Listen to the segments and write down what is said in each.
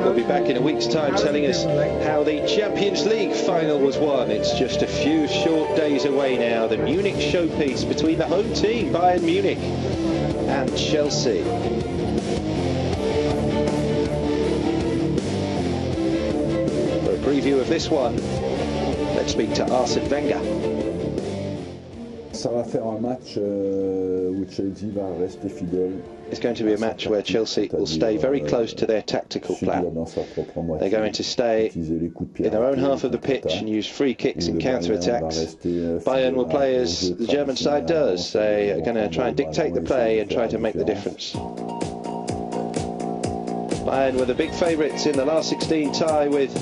will be back in a week's time telling us how the Champions League final was won. It's just a few short days away now. The Munich showpiece between the home team, Bayern Munich, and Chelsea. For a preview of this one, let's speak to Arsene Wenger. Ça va faire un match où Chelsea va rester fidèle. It's going to be a match where Chelsea will stay very close to their tactical plan. They're going to stay in their own half of the pitch and use free kicks and counter-attacks. Bayern will play as the German side does. They are going to try and dictate the play and try to make the difference. Bayern were the big favourites in the last 16 tie with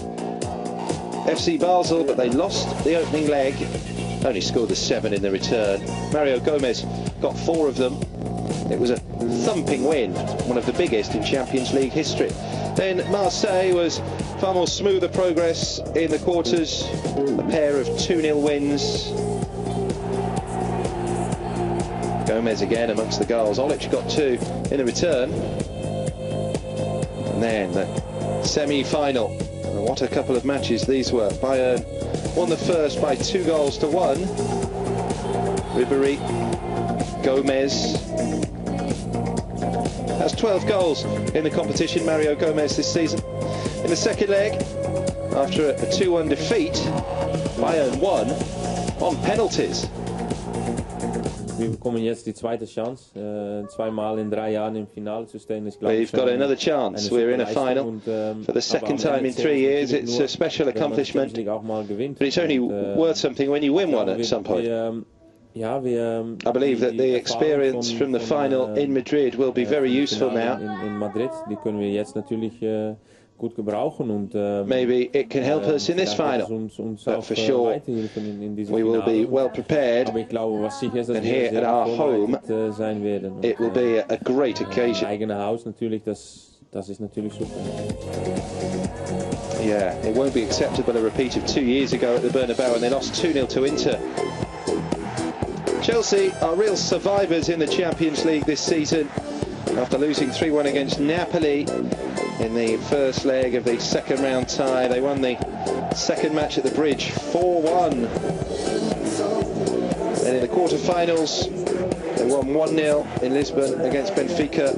FC Basel, but they lost the opening leg. Only scored the 7 in the return. Mario Gomez got 4 of them. It was a thumping win, one of the biggest in Champions League history. Then Marseille was far more smoother progress in the quarters, a pair of 2-0 wins. Gomez again amongst the goals. Olic got 2 in the return. And then the semi-final. What a couple of matches these were. Bayern won the first by 2-1. Ribéry, Gomez has 12 goals in the competition, Mario Gomez, this season. In the second leg, after a 2-1 defeat, Bayern won on penalties. We bekommen jetzt die zweite Chance, zweimal in 3 Jahren im Finale zu stehen. We've got another chance. We're in a final for the second time in 3 years. It's a special accomplishment, but it's only worth something when you win one at some point. I believe that the experience from the final in Madrid will be very useful now. In Madrid, die können wir jetzt natürlich gut gebrauchen und maybe it can help us in this final, but for sure we will be well prepared, and here at our home it will be a great occasion. Eigene Haus natürlich, das ist natürlich super. Yeah, it won't be acceptable a repeat of 2 years ago at the Bernabeu when they lost 2-0 to Inter. Chelsea are real survivors in the Champions League this season after losing 3-1 against Napoli in the first leg of the second round tie. They won the second match at the Bridge 4-1. Then in the quarter-finals they won 1-0 in Lisbon against Benfica,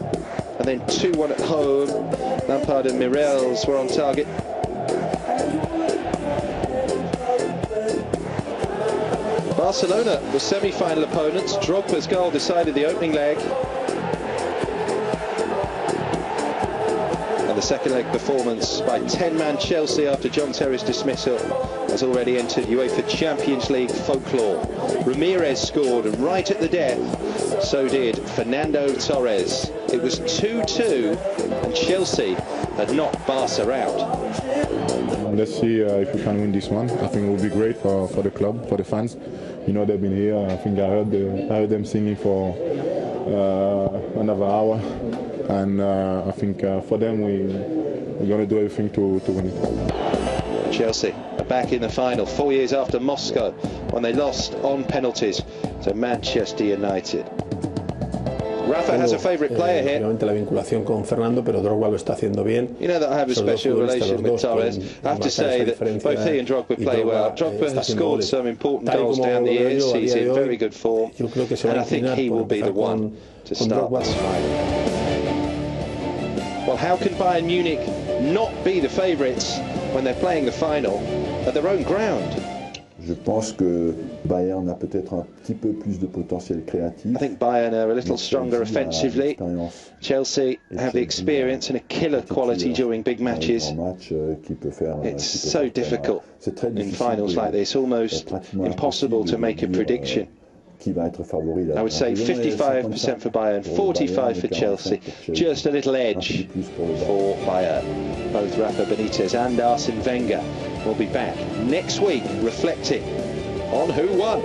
and then 2-1 at home. Lampard and Mireles were on target. Barcelona were semi-final opponents. Drogba's goal decided the opening leg. And the second leg performance by 10-man Chelsea after John Terry's dismissal has already entered UEFA Champions League folklore. Ramirez scored right at the death, so did Fernando Torres. It was 2-2 and Chelsea had knocked Barca out. Let's see if we can win this one. I think it will be great for the club, for the fans. You know, they've been here. I think I heard them singing for another hour, and I think for them we're going to do everything to win it. Chelsea are back in the final 4 years after Moscow when they lost on penalties to Manchester United. Rafa has a favourite player here. La vinculación con Fernando, pero Drogba lo está haciendo bien. You know that I have a special relation with Torres. I have to say that both he and Drogba play well. Drogba has scored some important goals down the years. He's in very good form, and I think he will be the one to start this final. Well, how can Bayern Munich not be the favourites when they're playing the final at their own ground? Je pense que Bayern a peut-être un petit peu plus de potentiel créatif. I think Bayern are a little stronger offensively. Chelsea have the experience and a killer quality during big matches. It's so difficult in finals like this, almost impossible to make a prediction. I would say 55% for Bayern, 45% for Chelsea, just a little edge for Bayern. Both Rafael Benitez and Arsene Wenger will be back next week reflecting on who won.